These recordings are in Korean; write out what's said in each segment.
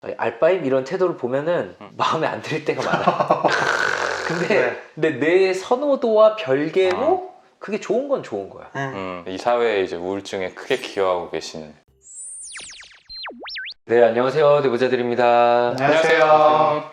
알바임 이런 태도를 보면은 마음에 안 들 때가 많아. 근데 내 선호도와 별개로 그게 좋은 건 좋은 거야. 이 사회에 이제 우울증에 크게 기여하고 계시는. 네, 안녕하세요. 내부자들입니다. 안녕하세요.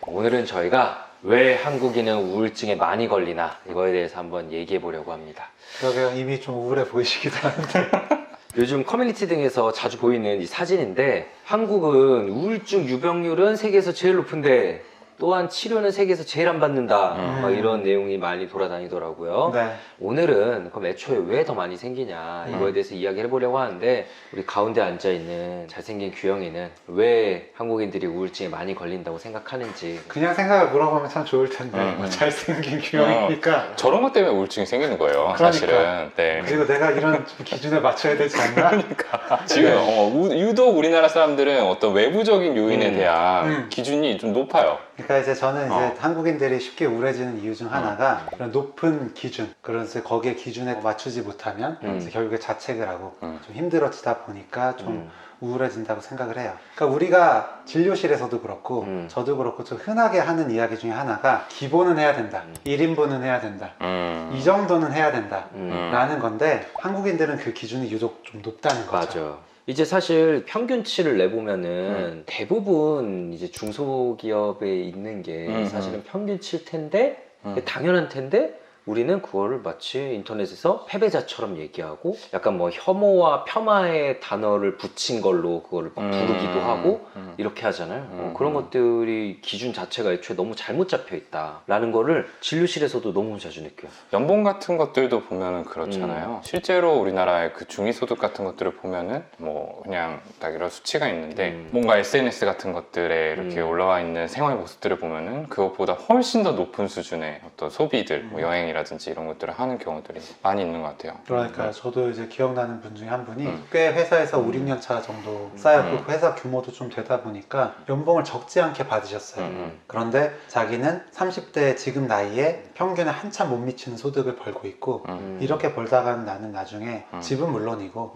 오늘은 저희가 왜 한국인은 우울증에 많이 걸리나 이거에 대해서 한번 얘기해 보려고 합니다. 그러게요. 이미 좀 우울해 보이시기도 하는데. 요즘 커뮤니티 등에서 자주 보이는 이 사진인데, 한국은 우울증 유병률은 세계에서 제일 높은데 또한 치료는 세계에서 제일 안 받는다, 막 이런 내용이 많이 돌아다니더라고요. 네. 오늘은 그럼 애초에 왜 더 많이 생기냐 이거에 대해서 이야기를 해보려고 하는데, 우리 가운데 앉아있는 잘생긴 규영이는 왜 한국인들이 우울증에 많이 걸린다고 생각하는지. 그냥 생각을 물어보면 참 좋을 텐데 잘생긴 규영이니까. 저런 것 때문에 우울증이 생기는 거예요. 그러니까. 사실은. 네. 그리고 내가 이런 좀 기준에 맞춰야 되지 않나? 그러니까 지금 유독 우리나라 사람들은 어떤 외부적인 요인에 대한 기준이 좀 높아요. 그러니까 이제 저는 이제 한국인들이 쉽게 우울해지는 이유 중 하나가 그런 높은 기준, 그래서 거기에 기준에 맞추지 못하면 그래서 결국에 자책을 하고 좀 힘들어지다 보니까 좀 우울해진다고 생각을 해요. 그러니까 우리가 진료실에서도 그렇고 저도 그렇고 좀 흔하게 하는 이야기 중에 하나가 기본은 해야 된다, 1인분은 해야 된다, 이 정도는 해야 된다 라는 건데, 한국인들은 그 기준이 유독 좀 높다는 거죠. 맞아. 이제 사실 평균치를 내보면은 대부분 이제 중소기업에 있는 게 사실은 평균치일 텐데, 당연한 텐데 우리는 그거를 마치 인터넷에서 패배자처럼 얘기하고 약간 뭐 혐오와 폄하의 단어를 붙인 걸로 그거를 막 부르기도 하고 이렇게 하잖아요. 그런 것들이 기준 자체가 애초에 너무 잘못 잡혀 있다라는 거를 진료실에서도 너무 자주 느껴요. 연봉 같은 것들도 보면은 그렇잖아요. 실제로 우리나라의 그 중위소득 같은 것들을 보면은 뭐 그냥 딱 이런 수치가 있는데 뭔가 SNS 같은 것들에 이렇게 올라와 있는 생활 모습들을 보면은 그것보다 훨씬 더 높은 수준의 어떤 소비들, 뭐 여행이라든지 이런 것들을 하는 경우들이 많이 있는 것 같아요. 그러니까 저도 이제 기억나는 분 중에 한 분이 꽤 회사에서 5, 6년 차 정도 쌓였고 회사 규모도 좀 되다 보니까 연봉을 적지 않게 받으셨어요. 그런데 자기는 30대 지금 나이에 평균에 한참 못 미치는 소득을 벌고 있고 이렇게 벌다가 나는 나중에 집은 물론이고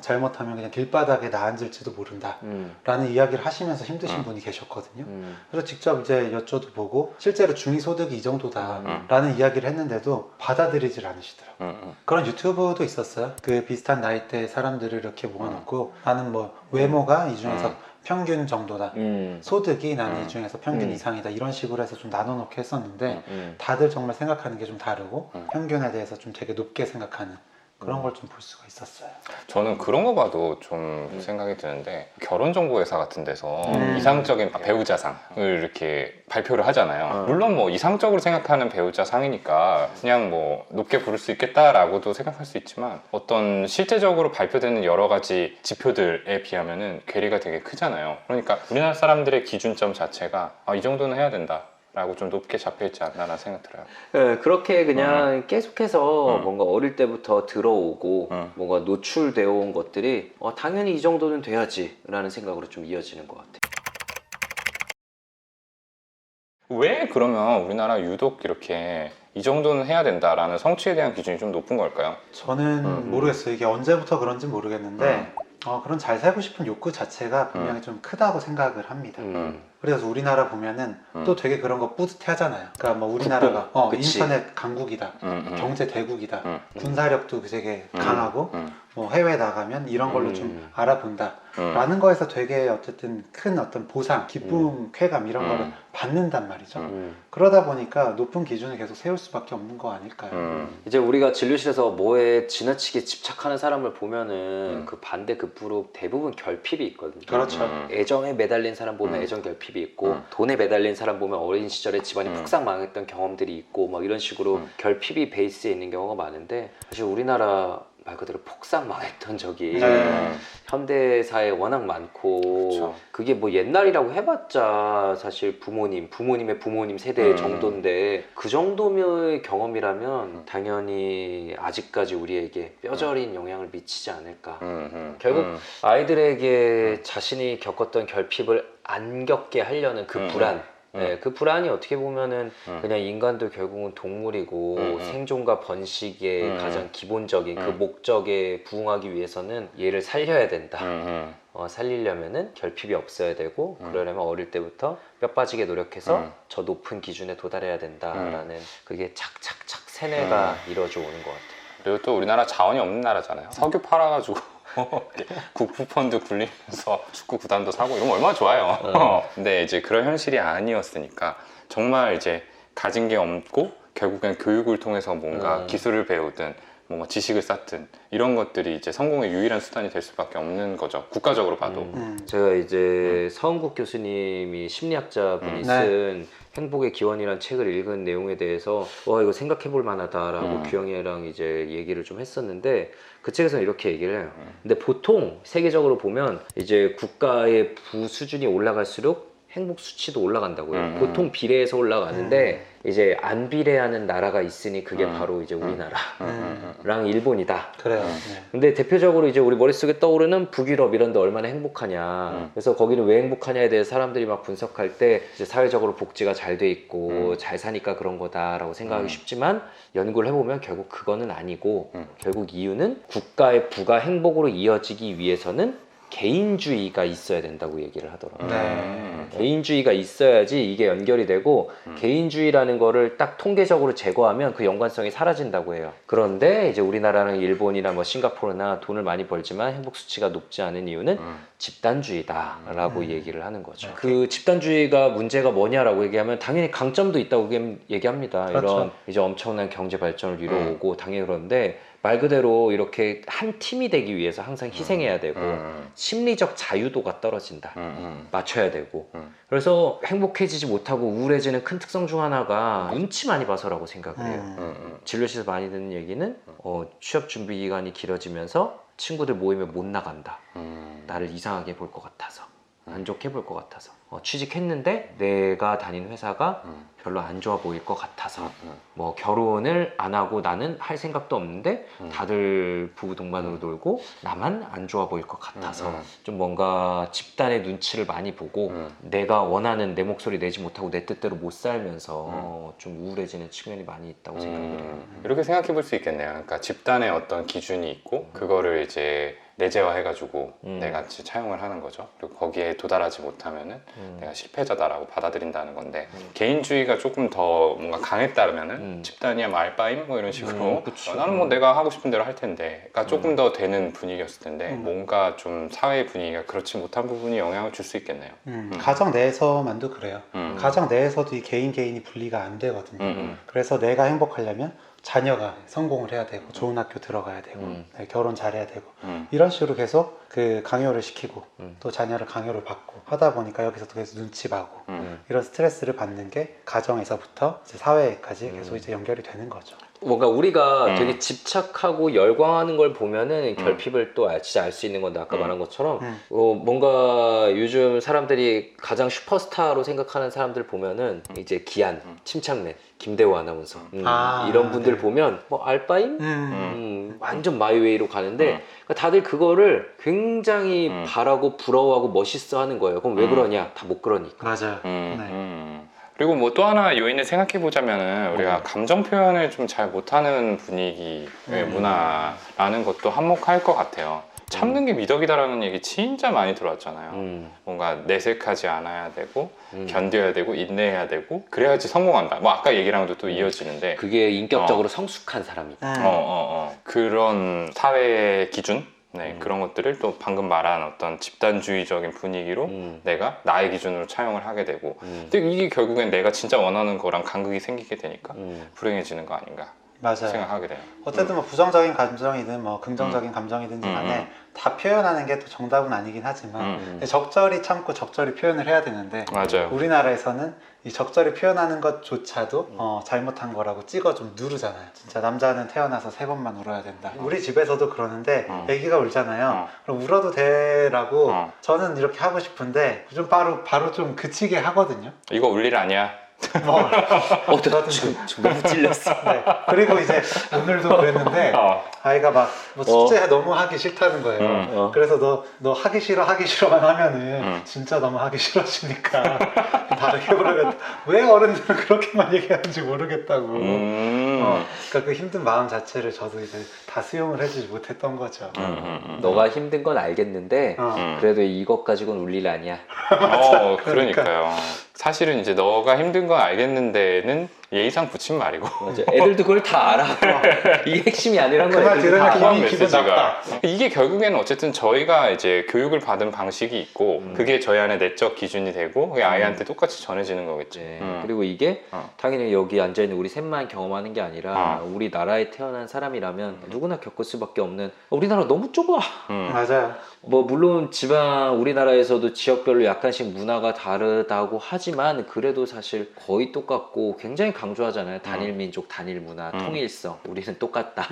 잘못하면 그냥 길바닥에 나앉을지도 모른다 라는 이야기를 하시면서 힘드신 분이 계셨거든요. 그래서 직접 이제 여쭤보고 실제로 중위소득이 이 정도다 라는 이야기를 했는데도 받아들이질 않으시더라고요. 그런 유튜브도 있었어요. 그 비슷한 나이대 사람들을 이렇게 모아놓고 나는 뭐 외모가 이 중에서 평균 정도다, 소득이 나는 이 중에서 평균 이상이다, 이런 식으로 해서 좀 나눠놓게 했었는데 다들 정말 생각하는 게 좀 다르고 평균에 대해서 좀 되게 높게 생각하는 그런 걸 좀 볼 수가 있었어요. 저는 그런 거 봐도 좀 생각이 드는데, 결혼정보회사 같은 데서 이상적인 배우자상을 이렇게 발표를 하잖아요. 물론 뭐 이상적으로 생각하는 배우자상이니까 그냥 뭐 높게 부를 수 있겠다라고도 생각할 수 있지만, 어떤 실제적으로 발표되는 여러 가지 지표들에 비하면은 괴리가 되게 크잖아요. 그러니까 우리나라 사람들의 기준점 자체가 이 정도는 해야 된다 라고 좀 높게 잡혀있지 않나라는 생각 들어요. 네, 그렇게 그냥 계속해서 뭔가 어릴 때부터 들어오고 뭔가 노출되어 온 것들이 당연히 이 정도는 돼야지 라는 생각으로 좀 이어지는 것 같아요. 왜 그러면 우리나라 유독 이렇게 이 정도는 해야 된다라는 성취에 대한 기준이 좀 높은 걸까요? 저는 모르겠어요. 이게 언제부터 그런지 모르겠는데 그런 잘 살고 싶은 욕구 자체가 분명히 좀 크다고 생각을 합니다. 그래서 우리나라 보면은 또 되게 그런 거 뿌듯해 하잖아요. 그러니까 뭐 우리나라가 인터넷 강국이다, 경제 대국이다, 군사력도 되게 강하고 뭐 해외 나가면 이런 걸로 좀 알아본다 라는 거에서 되게 어쨌든 큰 어떤 보상, 기쁨, 쾌감 이런 거를 받는단 말이죠. 그러다 보니까 높은 기준을 계속 세울 수밖에 없는 거 아닐까요? 이제 우리가 진료실에서 뭐에 지나치게 집착하는 사람을 보면은 그 반대 급부로 대부분 결핍이 있거든요. 그렇죠. 애정에 매달린 사람 보면 애정 결핍이 있고, 돈에 매달린 사람 보면 어린 시절에 집안이 폭삭 망했던 경험들이 있고, 막 이런 식으로 결핍이 베이스에 있는 경우가 많은데, 사실 우리나라 말 그대로 폭삭 망했던 적이 현대사에 워낙 많고, 그렇죠. 그게 뭐 옛날이라고 해봤자 사실 부모님의 부모님 세대 정도인데, 그 정도의 경험이라면 당연히 아직까지 우리에게 뼈저린 영향을 미치지 않을까. 결국 아이들에게 자신이 겪었던 결핍을 안 겪게 하려는 그 불안, 네, 그 불안이 어떻게 보면은 그냥 인간도 결국은 동물이고 생존과 번식의 가장 기본적인 그 목적에 부응하기 위해서는 얘를 살려야 된다. 살리려면은 결핍이 없어야 되고 그러려면 어릴 때부터 뼈 빠지게 노력해서 저 높은 기준에 도달해야 된다라는 그게 착착착 세뇌가 이루어져 오는 것 같아요. 그리고 또 우리나라 자원이 없는 나라잖아요. 석유 팔아가지고 국부펀드 굴리면서 축구 구단도 사고 이러면 얼마나 좋아요. 근데 이제 그런 현실이 아니었으니까 정말 이제 가진 게 없고 결국엔 교육을 통해서 뭔가 기술을 배우든 뭔가 지식을 쌓든 이런 것들이 이제 성공의 유일한 수단이 될 수밖에 없는 거죠. 국가적으로 봐도. 제가 이제 서은국 교수님이 심리학자분이 쓴 행복의 기원이라는 책을 읽은 내용에 대해서 와 이거 생각해 볼 만하다라고 규영이랑 이제 얘기를 좀 했었는데 그 책에서는 이렇게 얘기를 해요. 근데 보통 세계적으로 보면 이제 국가의 부 수준이 올라갈수록 행복 수치도 올라간다고요. 보통 비례해서 올라가는데 이제 안 비례하는 나라가 있으니 그게 바로 이제 우리나라랑 일본이다. 그래요. 근데 대표적으로 이제 우리 머릿속에 떠오르는 북유럽 이런 데 얼마나 행복하냐. 그래서 거기는 왜 행복하냐에 대해서 사람들이 막 분석할 때 이제 사회적으로 복지가 잘 돼 있고 잘 사니까 그런 거다라고 생각하기 쉽지만 연구를 해보면 결국 그거는 아니고 결국 이유는 국가의 부가 행복으로 이어지기 위해서는 개인주의가 있어야 된다고 얘기를 하더라고요. 개인주의가 있어야지 이게 연결이 되고 개인주의라는 거를 딱 통계적으로 제거하면 그 연관성이 사라진다고 해요. 그런데 이제 우리나라는 일본이나 뭐 싱가포르나 돈을 많이 벌지만 행복 수치가 높지 않은 이유는 집단주의다라고 얘기를 하는 거죠. 그 집단주의가 문제가 뭐냐라고 얘기하면 당연히 강점도 있다고 얘기합니다. 그렇죠. 이런 이제 엄청난 경제 발전을 이루어오고 당연히 그런데 말 그대로 이렇게 한 팀이 되기 위해서 항상 희생해야 되고 심리적 자유도가 떨어진다. 맞춰야 되고 그래서 행복해지지 못하고 우울해지는 큰 특성 중 하나가 눈치 많이 봐서라고 생각을 해요. 진료실에서 많이 듣는 얘기는 취업 준비 기간이 길어지면서 친구들 모임에 못 나간다. 나를 이상하게 볼 것 같아서 안 좋게 볼 것 같아서 취직했는데 내가 다닌 회사가 별로 안 좋아 보일 것 같아서 뭐 결혼을 안 하고 나는 할 생각도 없는데 다들 부부 동반으로 놀고 나만 안 좋아 보일 것 같아서 좀 뭔가 집단의 눈치를 많이 보고 내가 원하는 내 목소리 내지 못하고 내 뜻대로 못 살면서 좀 우울해지는 측면이 많이 있다고 생각을 해요. 이렇게 생각해 볼 수 있겠네요. 그러니까 집단의 어떤 기준이 있고 그거를 이제 내재화해가지고 내가 차용을 하는 거죠. 그리고 거기에 도달하지 못하면은 내가 실패자다라고 받아들인다는 건데 개인주의가 조금 더 뭔가 강했다면은 집단이야 뭐 알바임 뭐 이런 식으로 나는 뭐 내가 하고 싶은 대로 할 텐데가 조금 더 되는 분위기였을 텐데 뭔가 좀 사회 분위기가 그렇지 못한 부분이 영향을 줄 수 있겠네요. 가정 내에서만도 그래요. 가정 내에서도 이 개인이 분리가 안 되거든요. 그래서 내가 행복하려면 자녀가 성공을 해야 되고 좋은 학교 들어가야 되고 네, 결혼 잘해야 되고 이런 식으로 계속 그 강요를 시키고 또 자녀를 강요를 받고 하다 보니까 여기서도 계속 눈치 봐고 이런 스트레스를 받는 게 가정에서부터 이제 사회까지 계속 이제 연결이 되는 거죠. 뭔가 우리가 되게 집착하고 열광하는 걸 보면은 결핍을 또 진짜 알 수 있는 건데 아까 말한 것처럼 뭔가 요즘 사람들이 가장 슈퍼스타로 생각하는 사람들 보면은 이제 기안, 침착맨, 김대호 아나운서 이런 분들 보면 뭐 알바임? 완전 마이웨이로 가는데 다들 그거를 굉장히 바라고 부러워하고 멋있어 하는 거예요. 그럼 왜 그러냐? 다 못 그러니까. 맞아요. 네. 그리고 뭐 또 하나 요인을 생각해 보자면은 우리가 감정 표현을 좀 잘 못하는 분위기의 문화라는 것도 한몫할 것 같아요. 참는 게 미덕이다라는 얘기 진짜 많이 들어왔잖아요. 뭔가 내색하지 않아야 되고 견뎌야 되고 인내해야 되고 그래야지 성공한다. 뭐 아까 얘기랑도 또 이어지는데 그게 인격적으로 성숙한 사람이다. 그런 사회의 기준 그런 것들을 또 방금 말한 어떤 집단주의적인 분위기로 내가 나의 기준으로 차용을 하게 되고 근데 이게 결국엔 내가 진짜 원하는 거랑 간극이 생기게 되니까 불행해지는 거 아닌가 맞아요. 생각하게 돼요. 어쨌든 뭐 부정적인 감정이든 뭐 긍정적인 감정이든지 간에 다 표현하는 게 또 정답은 아니긴 하지만 적절히 참고 적절히 표현을 해야 되는데 맞아요. 우리나라에서는 이 적절히 표현하는 것조차도 잘못한 거라고 찍어 좀 누르잖아요. 진짜 남자는 태어나서 3번만 울어야 된다. 우리 집에서도 그러는데 애기가 울잖아요. 그럼 울어도 돼라고 저는 이렇게 하고 싶은데 좀 바로 좀 그치게 하거든요. 이거 울 일 아니야. 지금 너무 찔렸어. 네. 그리고 이제 오늘도 그랬는데 아이가 막 뭐 숙제 너무 하기 싫다는 거예요. 그래서 너 하기 싫어만 하면은 진짜 너무 하기 싫어지니까 다르게 물어봤다. 왜 어른들은 그렇게만 얘기하는지 모르겠다고. 그러니까 그 힘든 마음 자체를 저도 이제 다 수용을 해주지 못했던 거죠. 너가 힘든 건 알겠는데 그래도 이것 가지고는 울 일 아니야. 그러니까요. 사실은 이제 너가 힘든 건 알겠는데는 예의상 붙인 말이고. 맞아. 애들도 그걸 다 알아. 이게 핵심이 아니란 거야. 그 말 들으면 포함 기분 나빠. 이게 결국에는 어쨌든 저희가 이제 교육을 받은 방식이 있고 그게 저희 안에 내적 기준이 되고 그게 아이한테 똑같이 전해지는 거겠지. 그리고 이게 당연히 여기 앉아있는 우리 셋만 경험하는 게 아니라 우리나라에 태어난 사람이라면 누구나 겪을 수밖에 없는 우리나라 너무 좁아. 맞아요. 뭐 물론 지방 우리나라에서도 지역별로 약간씩 문화가 다르다고 하지만 그래도 사실 거의 똑같고 굉장히 강조하잖아요. 단일 민족, 단일 문화, 통일성. 우리는 똑같다.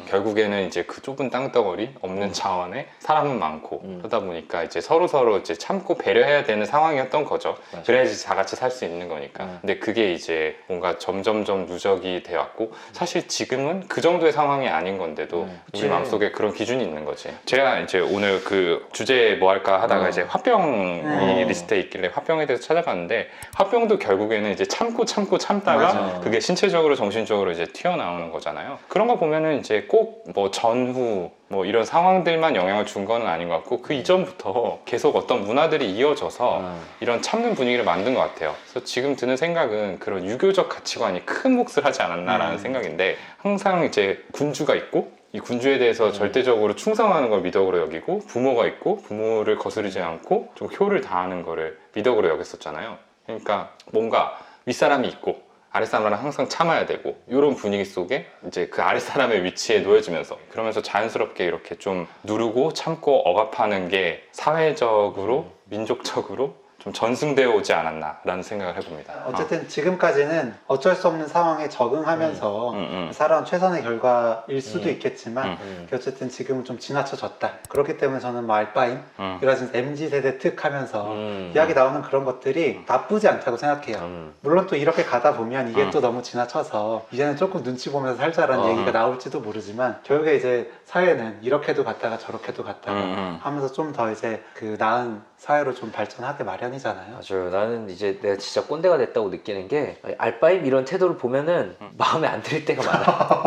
결국에는 이제 그 좁은 땅덩어리 없는 차원에 사람은 많고 그러다 보니까 이제 서로 이제 참고 배려해야 되는 상황이었던 거죠. 맞아요. 그래야지 다 같이 살 수 있는 거니까. 근데 그게 이제 뭔가 점점점 누적이 되었고 사실 지금은 그 정도의 상황이 아닌 건데도 우리 마음속에 그런 기준이 있는 거지. 제가 이제 오늘 그 주제 뭐 할까 하다가 이제 화병이 리스트에 있길래 화병에 대해서 찾아봤는데 화병도 결국에는 이제 참다가 맞아. 그게 신체적으로 정신적으로 이제 튀어나오는 거잖아요. 그런 거 보면은 이제 꼭 뭐 전후 뭐 이런 상황들만 영향을 준 거는 아닌 것 같고 그 이전부터 계속 어떤 문화들이 이어져서 이런 참는 분위기를 만든 것 같아요. 그래서 지금 드는 생각은 그런 유교적 가치관이 큰 몫을 하지 않았나라는 생각인데 항상 이제 군주가 있고 이 군주에 대해서 절대적으로 충성하는 걸 미덕으로 여기고 부모가 있고 부모를 거스르지 않고 좀 효를 다하는 거를 미덕으로 여겼었잖아요. 그러니까 뭔가 윗사람이 있고 아랫사람은 항상 참아야 되고 이런 분위기 속에 이제 그 아랫사람의 위치에 놓여지면서 그러면서 자연스럽게 이렇게 좀 누르고 참고 억압하는 게 사회적으로 민족적으로 좀 전승되어 오지 않았나라는 생각을 해봅니다. 어쨌든 지금까지는 어쩔 수 없는 상황에 적응하면서 살아온 최선의 결과일 수도 있겠지만 어쨌든 지금은 좀 지나쳐졌다. 그렇기 때문에 저는 뭐 알바임 이라진 MZ세대 특 하면서 이야기 나오는 그런 것들이 나쁘지 않다고 생각해요. 물론 또 이렇게 가다 보면 이게 또 너무 지나쳐서 이제는 조금 눈치 보면서 살자라는 얘기가 나올지도 모르지만 결국에 이제 사회는 이렇게도 갔다가 저렇게도 갔다가 하면서 좀 더 이제 그 나은 사회로 좀 발전하게 마련이잖아요. 맞아요. 나는 이제 내가 진짜 꼰대가 됐다고 느끼는 게 알바임 이런 태도를 보면은 마음에 안 들 때가 많아.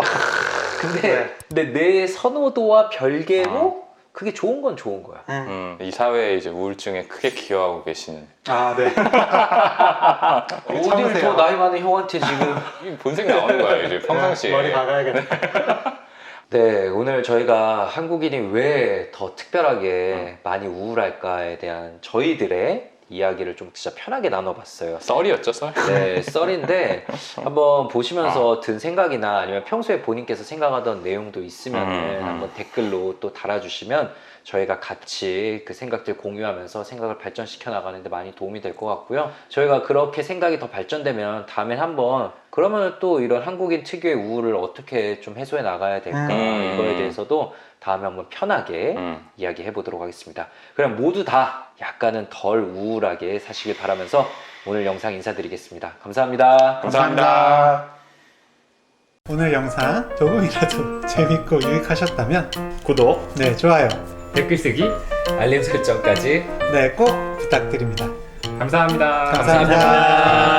근데 내 선호도와 별개로 그게 좋은 건 좋은 거야. 이 사회에 이제 우울증에 크게 기여하고 계시는 아, 네. 어딜 더 나이 많은 형한테 지금 이 본색 나오는 거예요 이제 평상시에. 머리 박아야겠네. 네, 오늘 저희가 한국인이 왜 더 특별하게 많이 우울할까에 대한 저희들의 이야기를 좀 진짜 편하게 나눠봤어요. 썰이었죠, 썰? 네, 썰인데 한번 보시면서 든 생각이나 아니면 평소에 본인께서 생각하던 내용도 있으면 한번 댓글로 또 달아주시면 저희가 같이 그 생각들 공유하면서 생각을 발전시켜 나가는데 많이 도움이 될 것 같고요. 저희가 그렇게 생각이 더 발전되면 다음엔 한번 그러면 또 이런 한국인 특유의 우울을 어떻게 좀 해소해 나가야 될까 이거에 대해서도 다음에 한번 편하게 이야기해 보도록 하겠습니다. 그럼 모두 다 약간은 덜 우울하게 사시길 바라면서 오늘 영상 인사드리겠습니다. 감사합니다. 감사합니다. 오늘 영상 조금이라도 재밌고 유익하셨다면 구독, 네, 좋아요. 댓글 쓰기, 알림 설정까지 네, 꼭 부탁드립니다. 감사합니다. 감사합니다.